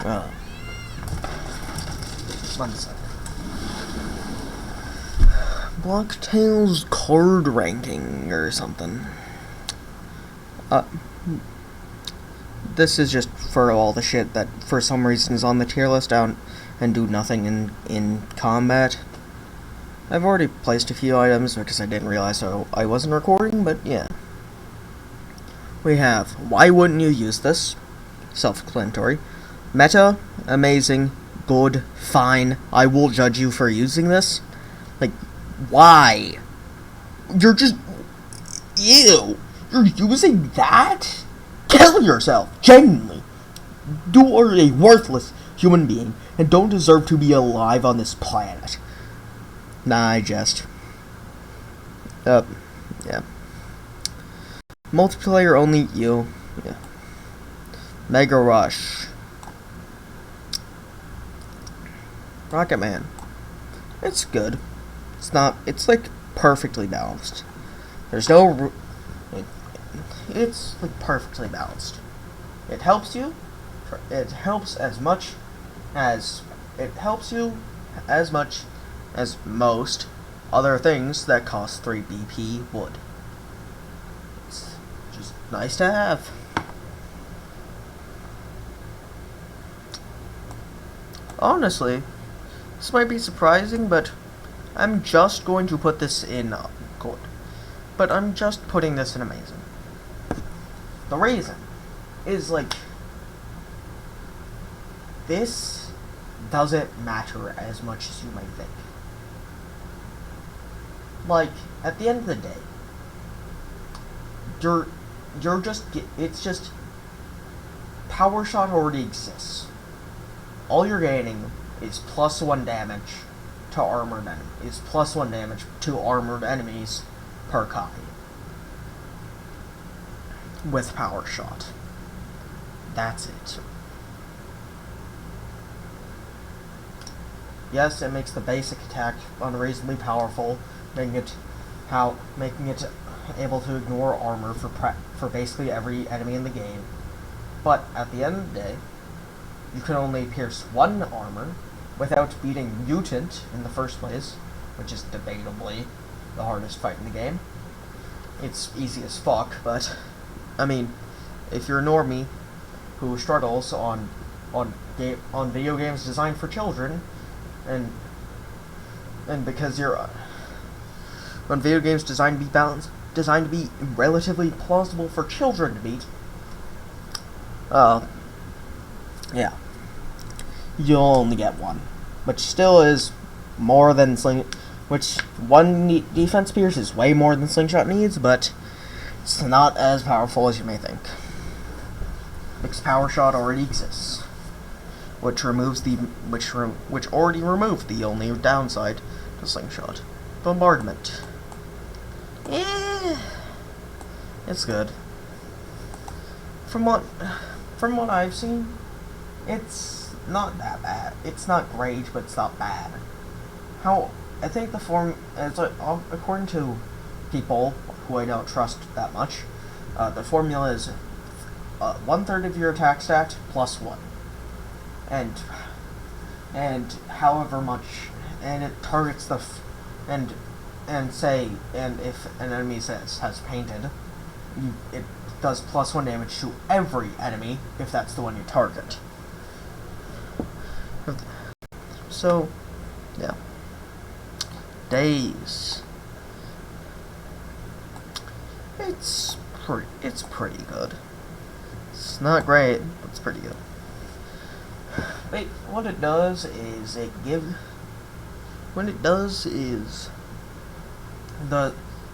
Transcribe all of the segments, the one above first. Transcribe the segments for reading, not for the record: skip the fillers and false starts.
Uh, One second. Blocktail's card ranking or something. This is just for all the shit that for some reason is on the tier list down and do nothing in combat. I've already placed a few items because I didn't realize I wasn't recording, but yeah. We have, why wouldn't you use this? Self-explanatory. Meta, amazing, good, fine, I will judge you for using this. Like, why? You're just... Ew! You're using that? Kill yourself, genuinely. You are a worthless human being and don't deserve to be alive on this planet. Nah, I jest. Yeah. Multiplayer only, you. Yeah. Mega Rush. Rocket Man. It's good. It's like perfectly balanced. There's no... It's like perfectly balanced. It helps you. It helps as much as... It helps you as much as most other things that cost 3 BP would. It's just nice to have. Honestly, this might be surprising, but I'm just going to put this in good. But I'm just putting this in amazing. The reason is, like, this doesn't matter as much as you might think. Like, at the end of the day, it's just, Power Shot already exists. All you're gaining is +1 damage to armored enemies. Is +1 damage to armored enemies per copy. With Power Shot. That's it. Yes, it makes the basic attack unreasonably powerful, making it able to ignore armor for basically every enemy in the game. But at the end of the day, you can only pierce 1 armor without beating Mutant in the first place, which is debatably the hardest fight in the game. It's easy as fuck, but I mean, if you're a normie who struggles on video games designed for children, and because you're on video games designed to be relatively plausible for children to beat, yeah, you'll only get 1, which still is more than which 1 defense pierce is way more than Slingshot needs, but it's not as powerful as you may think. Because Power Shot already exists, which already removed the only downside to Slingshot: bombardment. It's good. From what I've seen, it's not that bad. It's not great, but it's not bad. I think according to people who I don't trust that much, the formula is 1/3 of your attack stat plus 1, and however much, and it targets and if an enemy has painted, it does +1 damage to every enemy if that's the one you target. So, yeah. Days. It's pretty good. It's not great, but it's pretty good. Wait, what it does is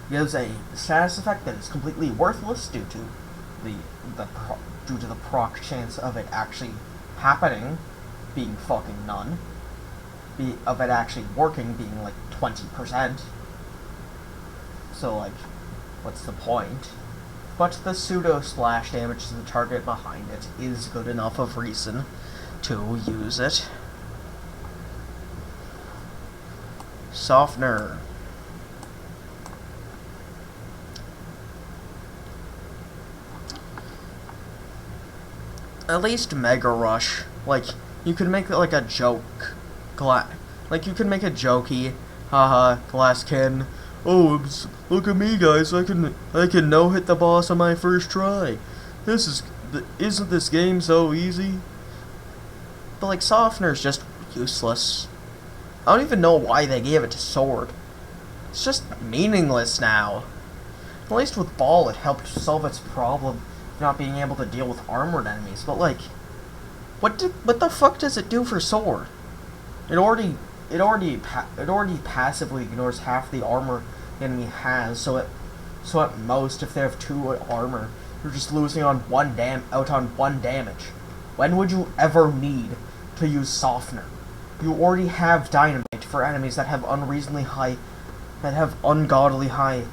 gives a status effect that is completely worthless due to the proc chance of it actually happening being fucking none. Of it actually working being like 20%. So, like, what's the point? But the pseudo splash damage to the target behind it is good enough of reason to use it. Softener. At least Mega Rush Like, you could make like a joke, like you could make a jokey, haha, Glasskin. Oh, look at me, guys! I can no hit the boss on my first try. Isn't this game so easy? But like, Softener's just useless. I don't even know why they gave it to Sword. It's just meaningless now. At least with Ball, it helped solve its problem of not being able to deal with armored enemies. But like, what the fuck does it do for Sword? It already passively ignores half the armor the enemy has. So at most, if they have 2 armor, you're just losing on one damage. When would you ever need to use Softener? You already have Dynamite for enemies that have ungodly high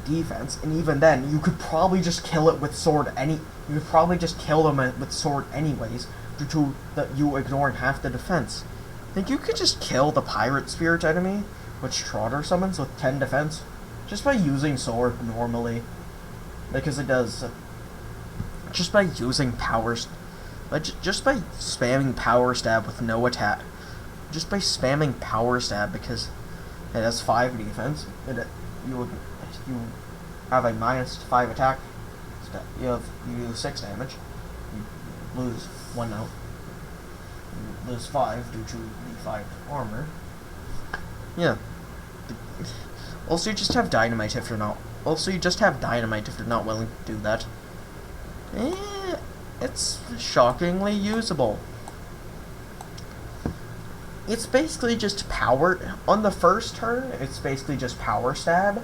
defense, and even then, you could probably just kill it with Sword. You could probably just kill them with Sword anyways, due to you ignoring half the defense. Think you could just kill the Pirate Spirit enemy, which Trotter summons with 10 defense, just by using Sword normally, because it does. Just by using powers. Just by spamming Power Stab with no attack. Just by spamming Power Stab because it has 5 defense. You have a -5 attack. You do 6 damage. You lose 1 out. You lose 5 due to the 5 armor. Yeah. Also, you just have Dynamite if you're not. Also, you just have Dynamite if you're not willing to do that. It's shockingly usable. It's basically just power. On the first turn, it's basically just Power Stab.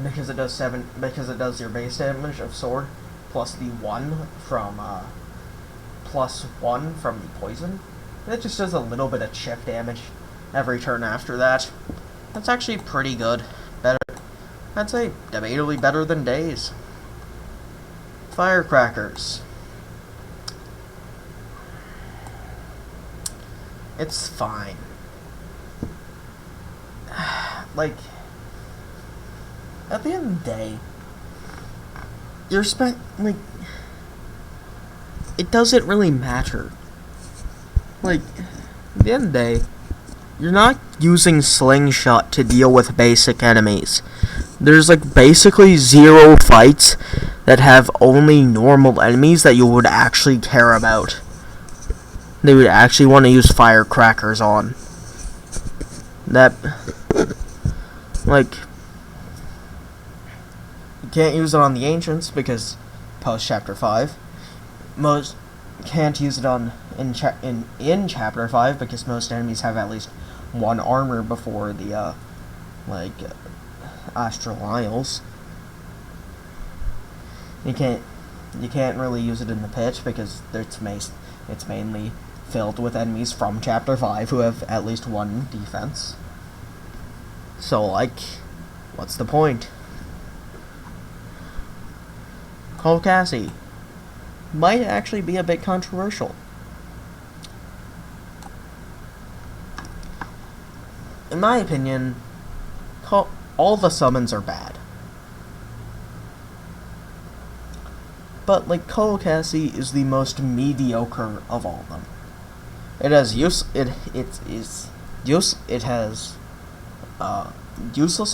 Because it does your base damage of Sword, plus the +1 from the poison. And it just does a little bit of chip damage every turn after that. That's actually pretty good. I'd say debatably better than Daze. Firecrackers. It's fine. Like, at the end of the day, it doesn't really matter. Like, at the end of the day, you're not using Slingshot to deal with basic enemies. There's like basically 0 fights that have only normal enemies that you would actually care about. They would actually want to use Firecrackers on. Like, you can't use it on the Ancients because post Chapter 5. Most can't use it in Chapter 5 because most enemies have at least 1 armor before the Astral Isles. You can't really use it in the pit because it's mainly filled with enemies from Chapter 5 who have at least 1 defense. So, like, what's the point? Cole Cassie might actually be a bit controversial. In my opinion, all the summons are bad. But, like, Cole Cassie is the most mediocre of all of them. It has useless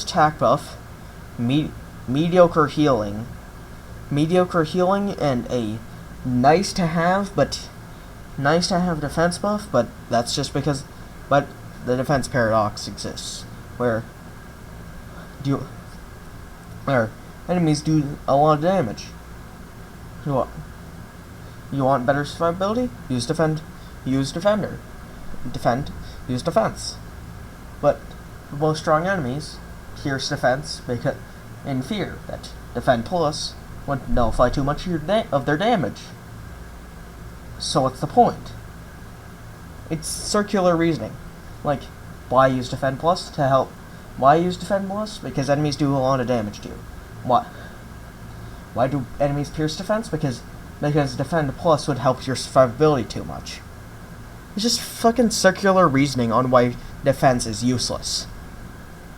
attack buff, mediocre healing, and a nice to have defense buff, but that's just because the defense paradox exists, where enemies do a lot of damage. You want better survivability? Use defender. Use defense. But the most strong enemies pierce defense because in fear that defend plus would nullify too much of their damage. So what's the point? It's circular reasoning. Like, why use defend plus to help? Why use defend plus? Because enemies do a lot of damage to you. Why do enemies pierce defense? Because defend plus would help your survivability too much. It's just fucking circular reasoning on why defense is useless.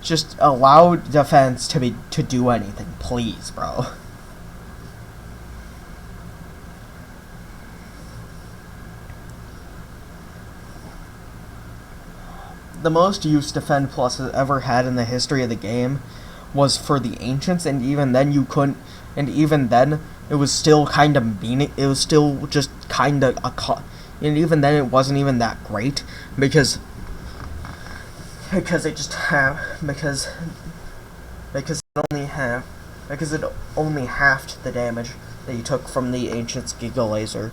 Just allow defense to do anything, please, bro. use Defend Plus has ever had in the history of the game was for the Ancients, and even then you couldn't. And even then, it was still kind of meaning. It was still just kind of and even then, it wasn't even that great because it just have because it only halved the damage that you took from the Ancient's Giga Laser,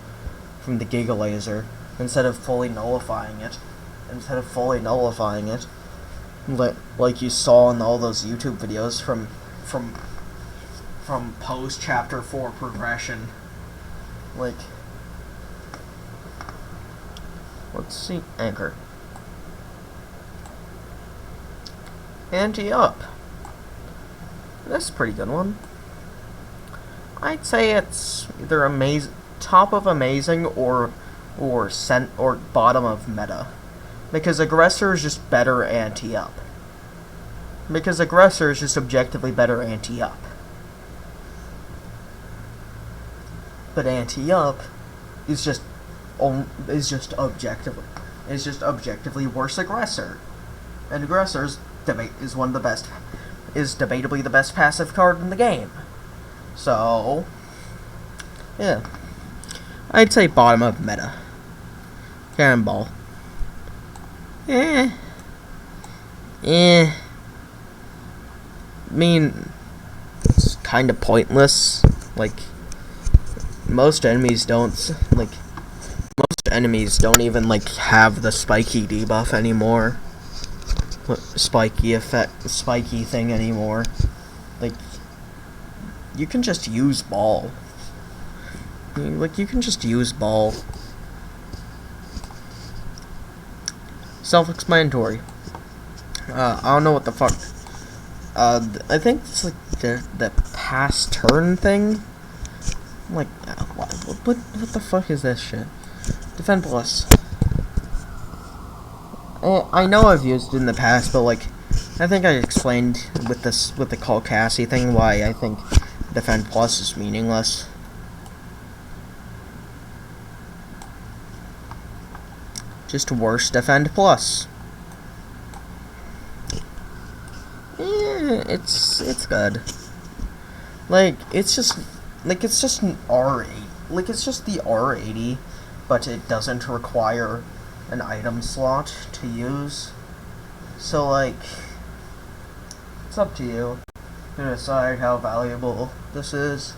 instead of fully nullifying it. Like you saw in all those YouTube videos from post Chapter 4 progression. Like, let's see, Anchor. Anti-up. That's a pretty good one. I'd say it's either top of amazing or bottom of meta. Because Aggressor is just better anti-up. Because Aggressor is just objectively better anti-up. But anti-up is just objectively worse Aggressor. And Aggressor is debatably the best passive card in the game. So, yeah. I'd say bottom of meta. Cannonball. I mean, it's kind of pointless. Like, most enemies don't even have the spiky debuff anymore. Spiky thing anymore. Like, you can just use ball. You can just use ball. Self-explanatory. I don't know what the fuck. I think it's like the pass turn thing. Like, what the fuck is this shit? Defend Plus. I know I've used it in the past, but I think I explained with the Call Cassie thing why I think Defend Plus is meaningless. Just worse Defend Plus. It's good. It's just an R8. It's just the R80, but it doesn't require an item slot to use. So it's up to you to decide how valuable this is.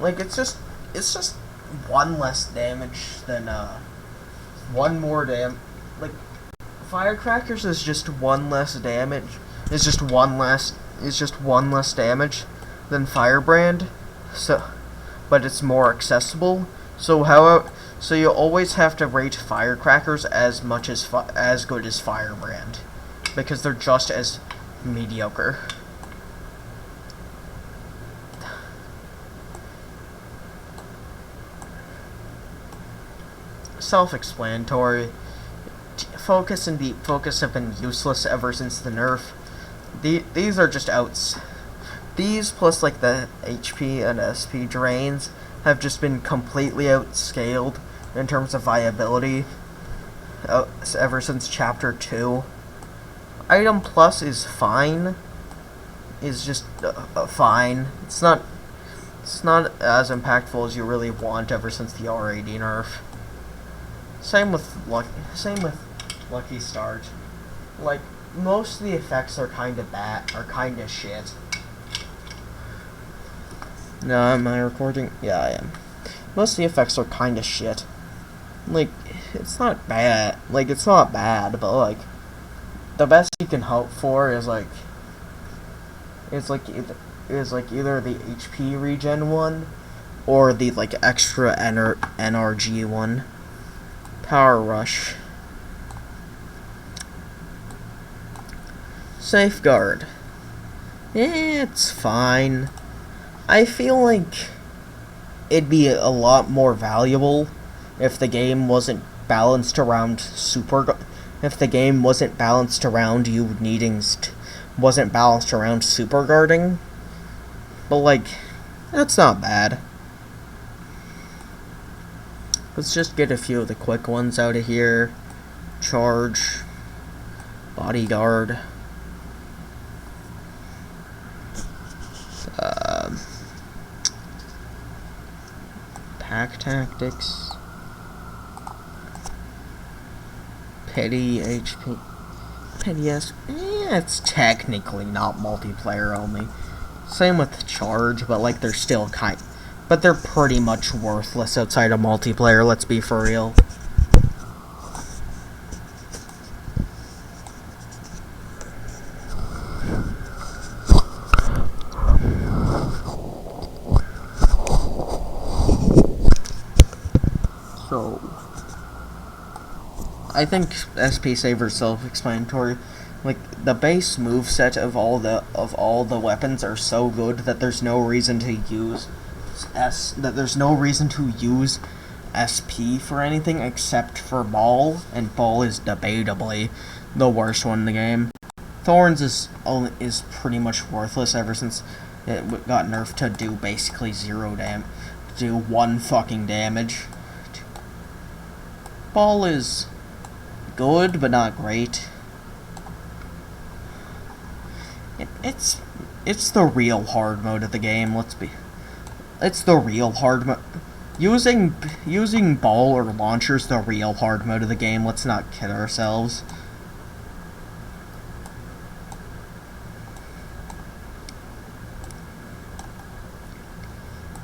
It's just one less damage than one more Firecrackers is just one less damage. It's just one less damage than Firebrand. But it's more accessible. So you always have to rate Firecrackers as good as Firebrand, because they're just as mediocre. Self-explanatory. Focus and Deep Focus have been useless ever since the nerf. These are just outs. These plus the HP and SP drains have just been completely outscaled in terms of viability ever since Chapter 2. Item Plus is fine. Is just fine. It's not as impactful as you really want ever since the R80 nerf. Same with Lucky Start. Most of the effects are kind of bad, are kind of shit. No, am I recording? Yeah, I am. Most of the effects are kind of shit. It's not bad. It's not bad, but the best you can hope for is either the HP regen one or the extra NRG one. Power Rush. Safeguard. It's fine. I feel it'd be a lot more valuable if the game wasn't balanced around if the game wasn't balanced around you needing wasn't balanced around super guarding. But that's not bad. Let's just get a few of the quick ones out of here. Charge. Bodyguard. Pack Tactics. Petty HP. Petty S. It's technically not multiplayer only. Same with Charge, but like they're still but they're pretty much worthless outside of multiplayer, let's be for real. So, I think SP Saver's self-explanatory. Like, the base moveset of all the weapons are so good that there's no reason to use SP for anything except for Ball, and Ball is debatably the worst one in the game. Thorns is pretty much worthless ever since it got nerfed to do basically do 1 fucking damage. Ball is good, but not great. It's the real hard mode of the game. It's the real hard mode. Using Ball or Launcher's the real hard mode of the game. Let's not kid ourselves.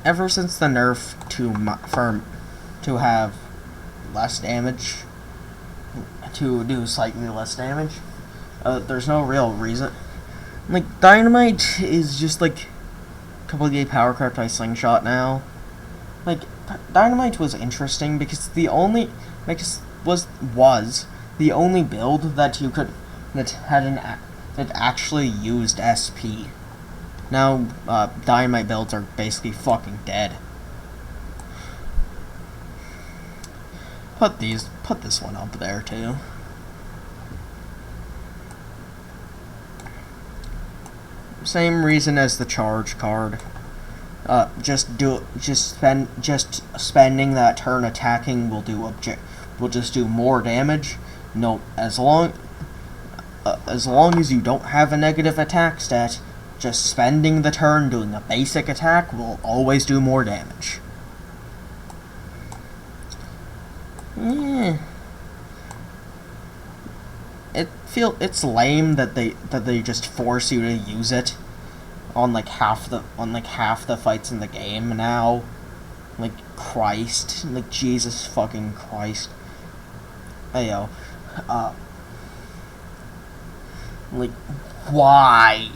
Ever since the nerf to have less damage, to do slightly less damage, there's no real reason. Like, Dynamite is just like completely power crept by Slingshot now. Like, Dynamite was interesting because was the only build that actually used SP. Now, Dynamite builds are basically fucking dead. Put this one up there too. Same reason as the Charge card. Spending that turn attacking will just do more damage. No, as long as you don't have a negative attack stat, just spending the turn doing a basic attack will always do more damage. It's lame that they just force you to use it on like half the fights in the game now. Like, Christ, like, Jesus fucking Christ. Ayo, like, why?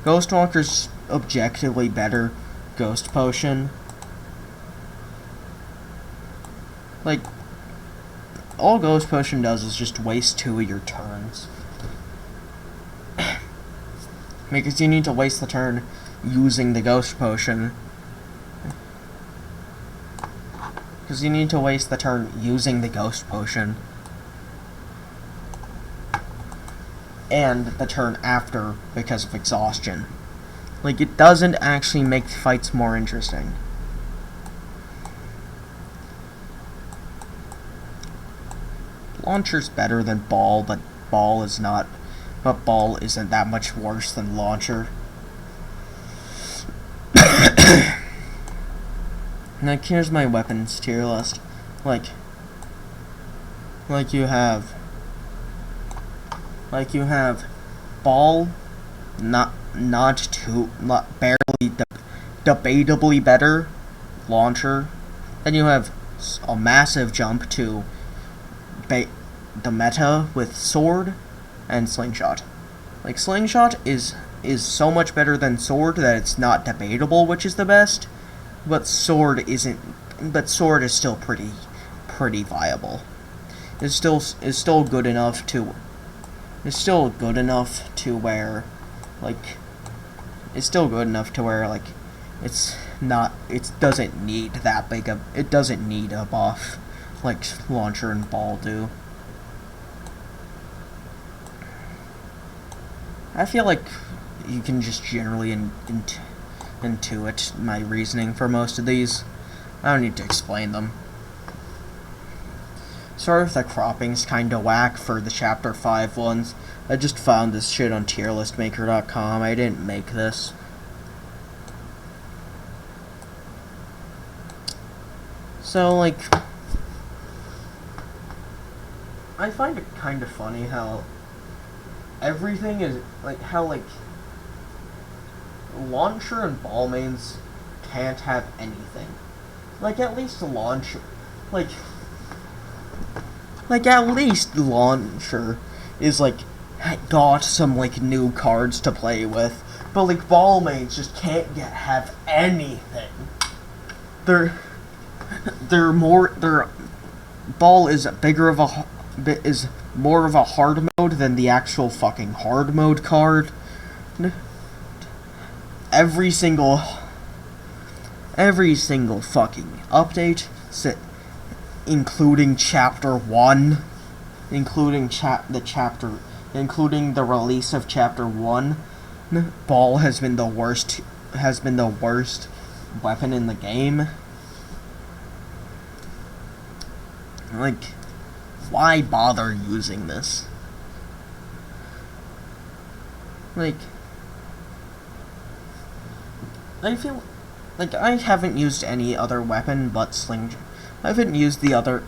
Ghostwalker's objectively better Ghost Potion. Like, all Ghost Potion does is just waste 2 of your turns. Because you need to waste the turn using the Ghost Potion. Because you need to waste the turn using the Ghost Potion. And the turn after because of exhaustion. Like, it doesn't actually make fights more interesting. Launcher's better than Ball, but Ball isn't that much worse than Launcher. Now here's my weapons tier list. Like you have Ball, barely debatably better Launcher. Then you have a massive jump to the meta with Sword and Slingshot. Like, Slingshot is so much better than Sword that it's not debatable which is the best, but Sword is still pretty viable. It's still good enough to where it doesn't need a buff like Launcher and Ball do. I feel like you can just generally intuit my reasoning for most of these. I don't need to explain them. Sorry if the cropping's kinda whack for the Chapter 5 ones. I just found this shit on tierlistmaker.com. I didn't make this. So, like, I find it kind of funny how everything is, like, how, like, launcher and ball mains can't have anything. Like, at least the launcher, like, at least launcher is, like, got some, like, new cards to play with. But, like, ball mains just can't have anything. Their ball is is more of a hard mode than the actual fucking hard mode card. Every single fucking update, including Chapter 1, including the release of Chapter 1, ball has been the worst weapon in the game. Like, why bother using this? Like, I feel like I haven't used any other weapon but Slingshot. I haven't used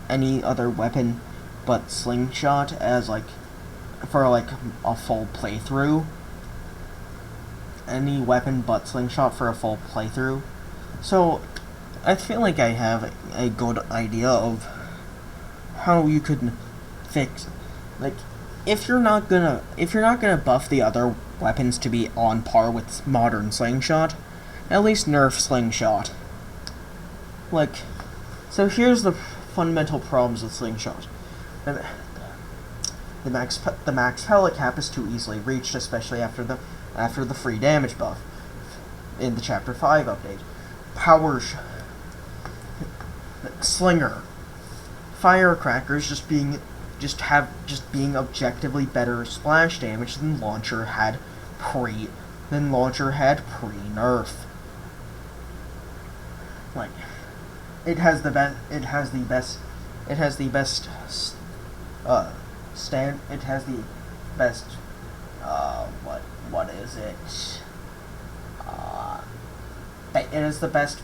any other weapon but Slingshot as, like, for, like, a full playthrough. Any weapon but Slingshot for a full playthrough. So, I feel like I have a good idea of how you could fix, like, if you're not gonna buff the other weapons to be on par with modern Slingshot, at least nerf Slingshot. Like, so here's the fundamental problems with Slingshot. The max pellet cap is too easily reached, especially after the free damage buff in the Chapter 5 update. Slinger, Firecrackers being objectively better splash damage than Launcher had pre-nerf. Like, it has the best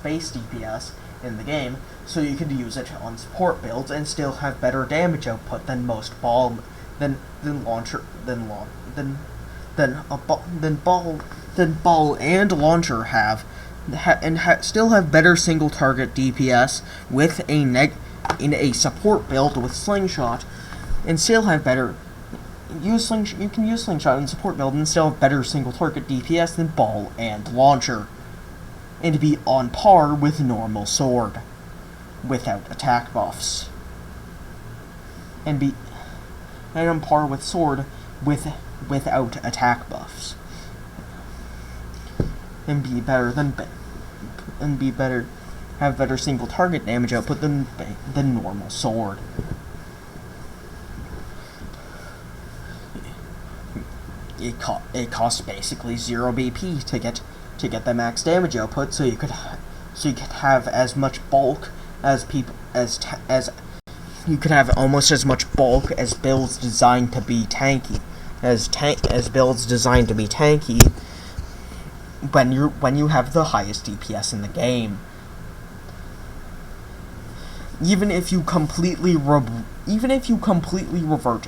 base DPS in the game, so you can use it on support builds and still have better damage output than most ball and launcher have, still have better single target DPS with in a support build with Slingshot, and still have better you can use Slingshot in support build and still have better single target DPS than ball and launcher, and to be on par with normal sword without attack buffs, and on par with sword without attack buffs, and have better single target damage output than normal sword. It costs basically 0 BP to get the max damage output, so you could have as much bulk as you could have almost as much bulk as builds designed to be tanky, when you have the highest DPS in the game. Even if you completely revert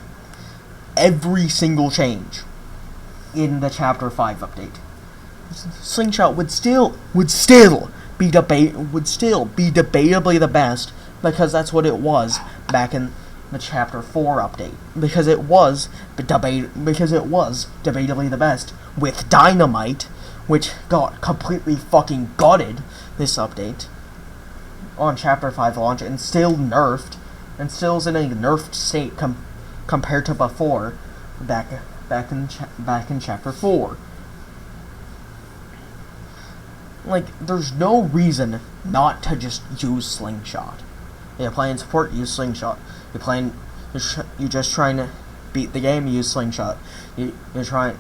every single change in the Chapter 5 update, Slingshot would still be debatably the best, because that's what it was back in the Chapter 4 update. Because it was debatably the best with Dynamite, which got completely fucking gutted this update on Chapter 5 launch, and still nerfed, and still is in a nerfed state compared to before, back in Chapter 4. Like, there's no reason not to just use Slingshot. You're playing support, use Slingshot. You're just trying to beat the game, use Slingshot. You're trying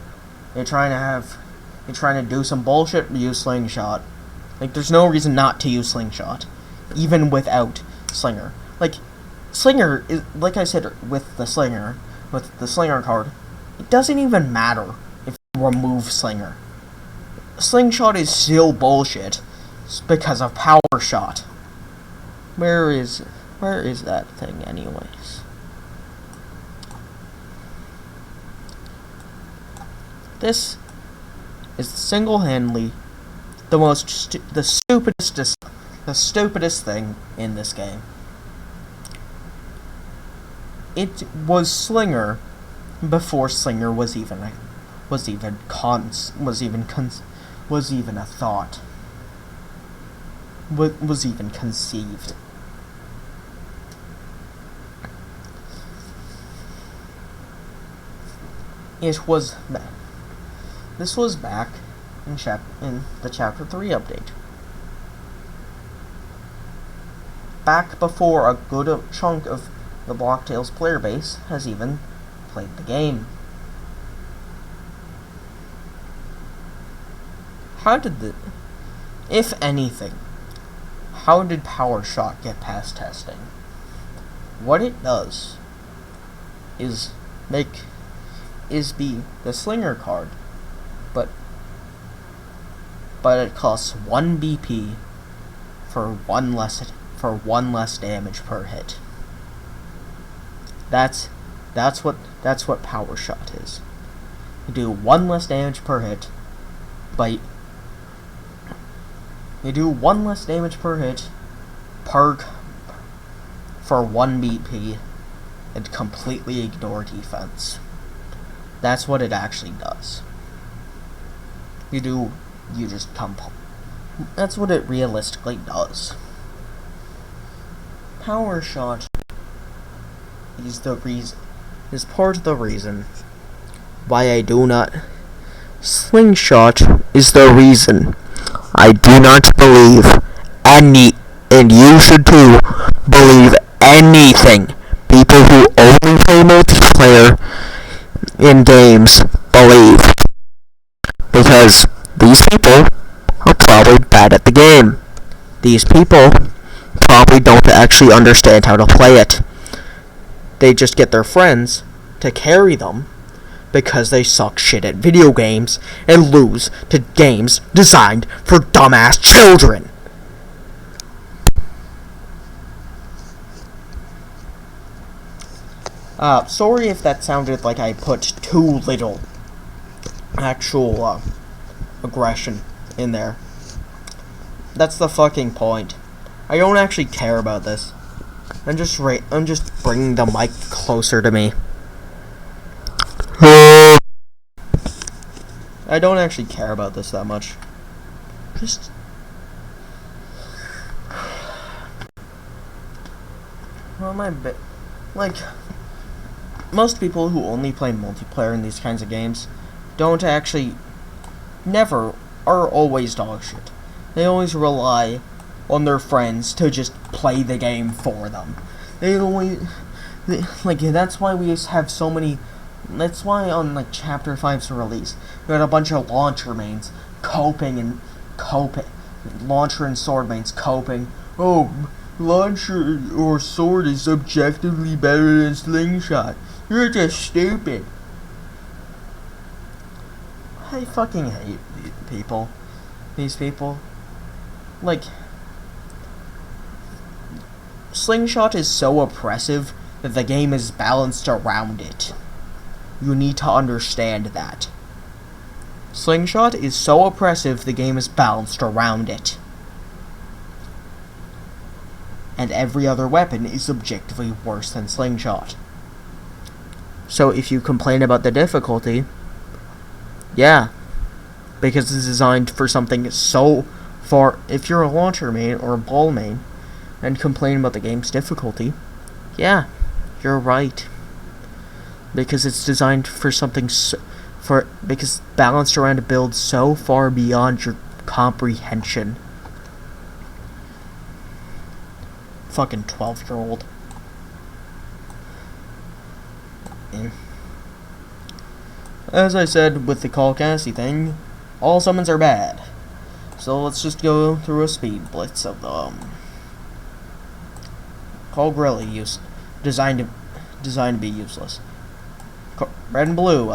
to do some bullshit, use Slingshot. Like, there's no reason not to use Slingshot, even without Slinger. Like, Slinger is, like I said, with the Slinger card, it doesn't even matter if you remove Slinger. Slingshot is still bullshit because of Power Shot. Where is that thing, anyways? This is single-handedly the stupidest thing in this game. It was Slinger before Slinger was even a thought. Was even conceived. This was back in the Chapter 3 update. Back before a good chunk of the Blocktails player base has even played the game. If anything, how did Power Shot get past testing? What it does is be the Slinger card, but it costs 1 BP for one less damage per hit. That's what Power Shot is. You do 1 less damage per hit, but you do 1 less damage per hit for 1 BP and completely ignore defense. That's what it actually does. That's what it realistically does. Power Shot is part of the reason why I do not. Slingshot is the reason I do not believe and you should too, believe anything people who only play multiplayer in games believe. Because these people are probably bad at the game. These people probably don't actually understand how to play it. They just get their friends to carry them because they suck shit at video games and lose to games designed for dumbass children. Sorry if that sounded like I put too little actual aggression in there. That's the fucking point. I don't actually care about this. I'm just bringing the mic closer to me. I don't actually care about this that much. Most people who only play multiplayer in these kinds of games never are always dog shit. They always rely on their friends to just play the game for them. That's why we have so many. That's why on Chapter 5's release, we had a bunch of launcher mains coping. Launcher and sword mains coping. Oh, launcher or sword is objectively better than slingshot. You're just stupid. I fucking hate people. These people. Slingshot is so oppressive that the game is balanced around it. You need to understand that. Slingshot is so oppressive the game is balanced around it. And every other weapon is objectively worse than Slingshot. So if you complain about the difficulty, yeah, because it's designed for something so far. If you're a launcher main or a ball main and complain about the game's difficulty, yeah, you're right. Because it's designed for something because balanced around a build so far beyond your comprehension. Fucking 12-year-old. As I said with the Call Cassie thing, all summons are bad. So let's just go through a speed blitz of them. Call Grilly designed to be useless. Red and blue,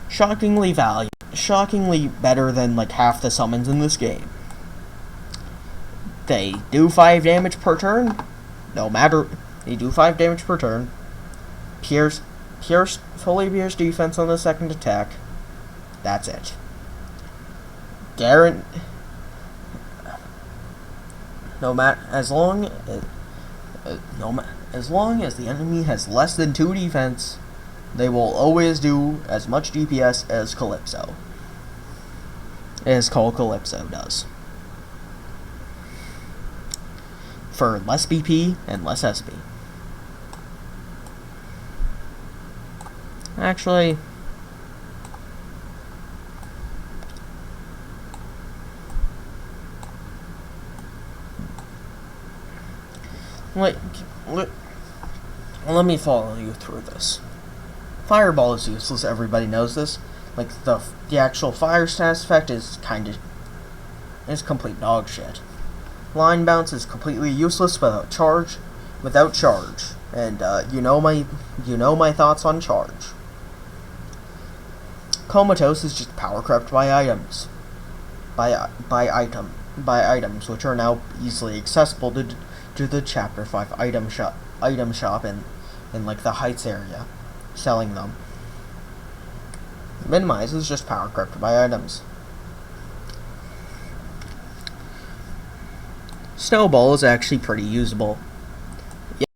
shockingly better than like half the summons in this game. They do 5 damage per turn. They do 5 damage per turn. Fully pierce defense on the second attack. That's it. As long as the enemy has less than 2 defense, they will always do as much DPS as Calypso. As Call Calypso does. For less BP and less SP. Actually, let me follow you through this. Fireball is useless, everybody knows this. Like, the actual fire status effect is complete dog shit. Line bounce is completely useless without charge. And, you know my thoughts on charge. Comatose is just power crept by items. By items, which are now easily accessible to the Chapter 5 item shop in like the Heights area, selling them. Minimize is just power crept by items. Snowball is actually pretty usable.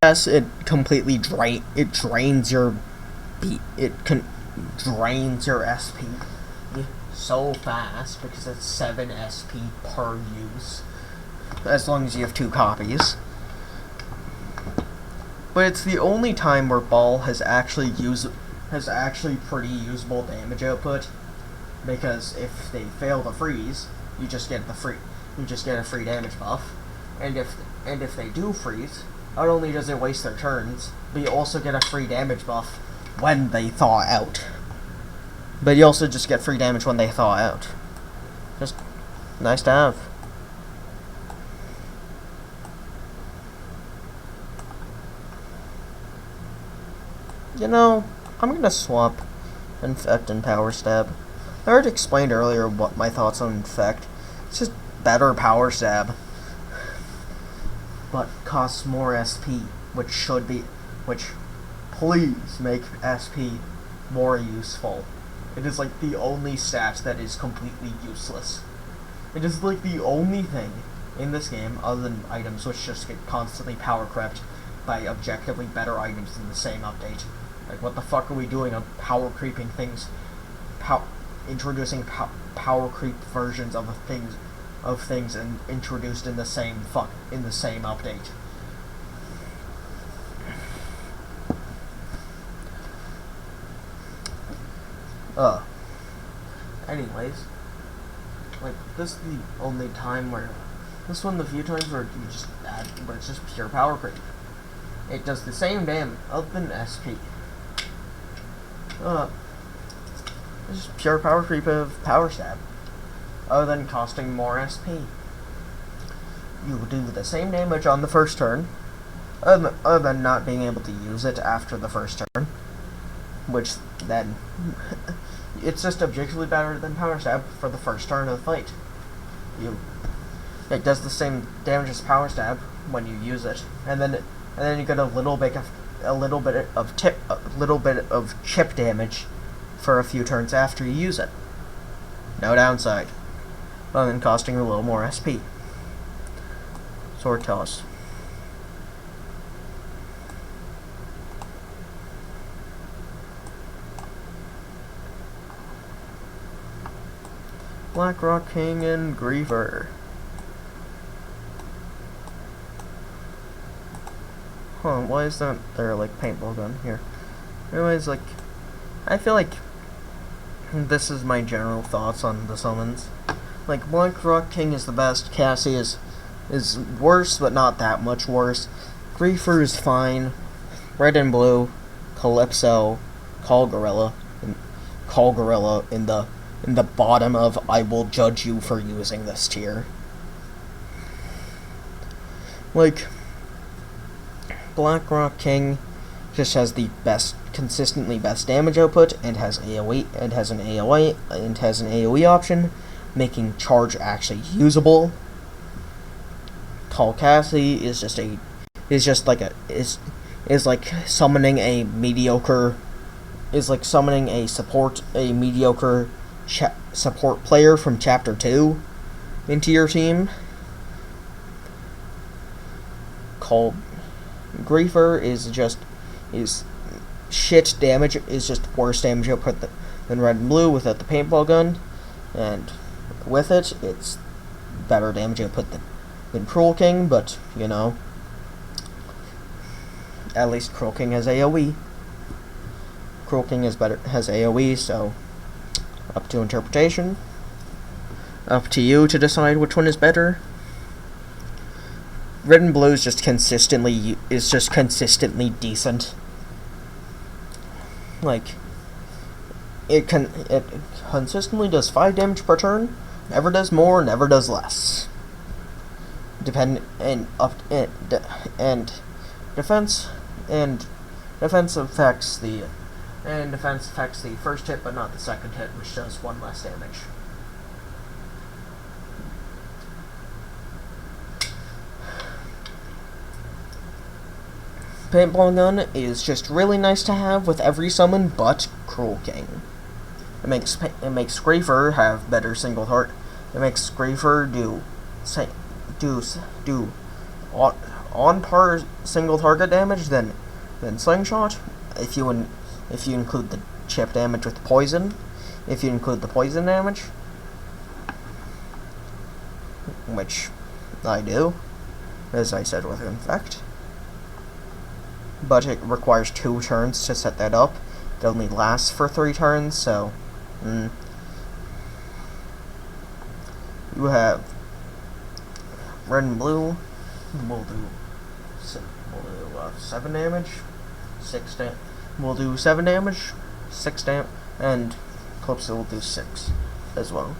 Yes, it completely drains your SP so fast because it's 7 SP per use, as long as you have 2 copies. But it's the only time where Ball has actually pretty usable damage output, because if they fail to freeze, you just get a free damage buff, and if they do freeze, not only does it waste their turns, but you also get a free damage buff when they thaw out. But you also just get free damage when they thaw out. Just nice to have. You know, I'm gonna swap Infect and Power Stab. I already explained earlier what my thoughts on Infect. It's just better Power Stab, but costs more SP, which please make SP more useful. It is like the only stat that is completely useless. It is like the only thing in this game, other than items which just get constantly power crept by objectively better items in the same update. Like, what the fuck are we doing on power creeping things? Introducing power creep versions of things and introduced in the same update. Anyways, like, this is the only time where this one, the few times where where it's just pure power creep. It does the same damage other than SP. It's just pure power creep of Power Stab, other than costing more SP. You do the same damage on the first turn, other than not being able to use it after the first turn, which then it's just objectively better than Power Stab for the first turn of the fight. It does the same damage as Power Stab when you use it, and then you get a little bit of chip damage for a few turns after you use it. No downside, other than costing a little more SP. Sword Toss. Blackrock King and Griever. Huh, why is that there, like, paintball gun here? Anyways, like, I feel like this is my general thoughts on the summons. Like, Blackrock King is the best, Cassie is worse, but not that much worse. Griefer is fine. Red and Blue, Calypso, Call Gorilla in the bottom of I will judge you for using this tier. Like, Blackrock King just has the consistently best damage output, and has AoE, and has an AoE option, making charge actually usable. Tall Cassie is like summoning a mediocre support player from Chapter 2 into your team. Called Griefer is shit damage, is just worse damage output than Red and Blue without the paintball gun, and with it, it's better damage output than Cruel King, but, you know, at least Cruel King has AoE. Cruel King has AoE, so up to interpretation. Up to you to decide which one is better. Red and Blue is just consistently decent. Like, it consistently does 5 damage per turn, never does more, never does less. Defense affects the first hit, but not the second hit, which does 1 less damage. Paintball gun is just really nice to have with every summon but Cruel King. It makes Griefer have better single target. It makes Griefer do on par single target damage than Slingshot, if you include the chip damage with poison. If you include the poison damage, which I do, as I said with Infect. But it requires 2 turns to set that up. It only lasts for 3 turns, so you have Red and Blue. We'll do 7 damage, 6 damage. We'll do 7 damage, 6 damage, and Calypso will do 6 as well.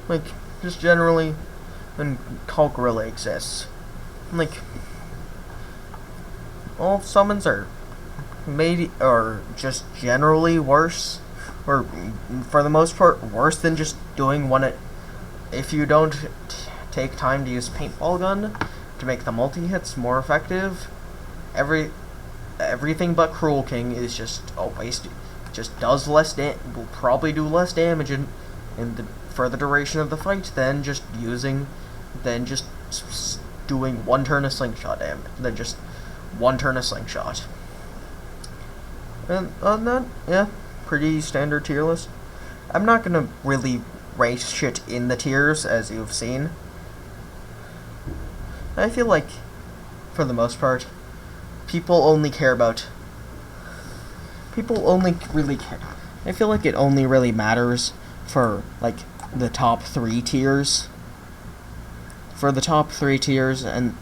Like, just generally, when Call Gorilla exists, like, all summons are just generally worse, or for the most part worse than just doing one. If you don't take time to use Paintball Gun to make the multi-hits more effective, everything but Cruel King is just a waste. Just does less will probably do less damage for the duration of the fight than just doing 1 turn of Slingshot damage, than just 1 turn of Slingshot. And on that, yeah, pretty standard tier list. I'm not gonna really rate shit in the tiers, as you've seen. I feel like, for the most part, people only really care. I feel like it only really matters for, like, the top 3 tiers. For the top 3 tiers, and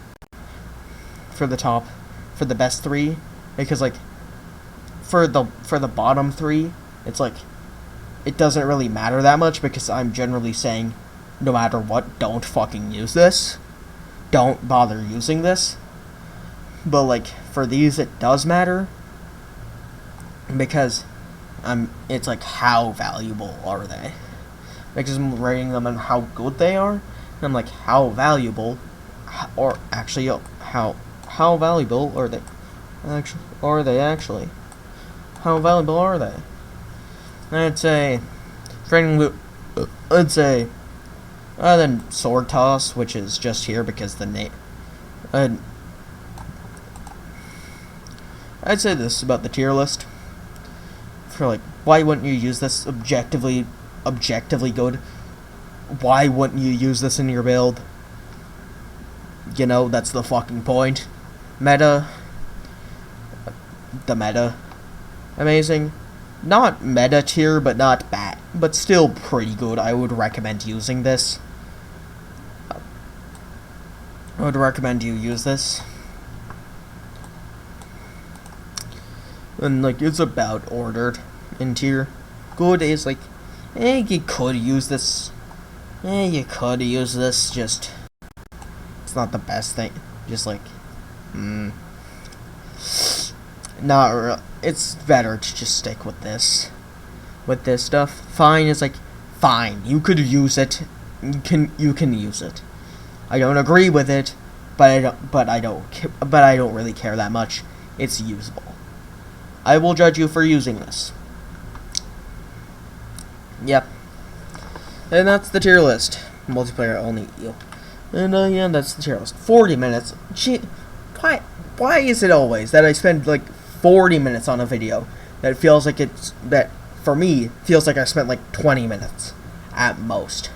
for the best 3, because, like, for the bottom 3, it's like, it doesn't really matter that much, because I'm generally saying, no matter what, don't fucking use this. Don't bother using this. But, like, for these, it does matter, because it's like, how valuable are they? Because I'm rating them on how good they are, and I'm like, how valuable, or actually, how valuable are they? Actually, how valuable are they? I'd say, other than Sword Toss, which is just here because the name. I'd say this about the tier list. For, like, why wouldn't you use this objectively good? Why wouldn't you use this in your build? You know, that's the fucking point. Meta. The meta. Amazing. Not meta tier, but not bad. But still pretty good. I would recommend using this. I would recommend you use this. And, like, it's about ordered in tier. Good is, like, you could use this. You could use this, just, it's not the best thing. Just, like, It's better to just stick with this. With this stuff. Fine is like, fine. You could use it. You can use it. I don't agree with it, but I don't really care that much. It's usable. I will judge you for using this. Yep. And that's the tier list. Multiplayer only. And yeah, that's the tier list. 40 minutes. Gee, why is it always that I spend like 40 minutes on a video that feels like for me feels like I spent like 20 minutes at most?